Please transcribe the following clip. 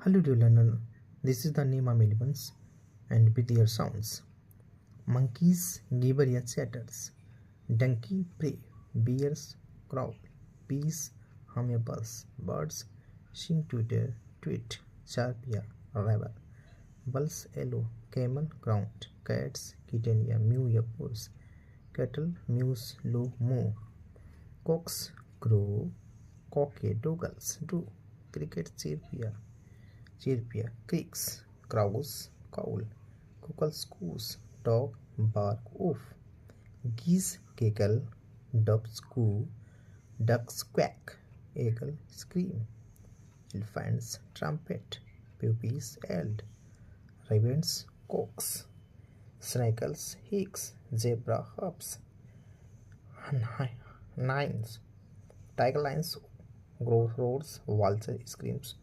Hello dear learner, this is the name of elements and with their sounds. Monkeys gibber ya chatters, donkey pray, bears growl, bees hum ya buzz, birds sing twitter, tweet, chirp ya ravel, bulls yellow, camel ground, cats kitten ya mew ya purrs, cattle mews low moo, cocks crow, cock ya dogels do, cricket chirpia, creaks, crows, cowl, cuckles coos, dog bark woof, geese cackle, doves coo, ducks quack, eagle scream, elephants trumpet, puppies yelled, ravens cocks, snakes hicks, zebra hops, nines, tiger lions roars, vulture screams,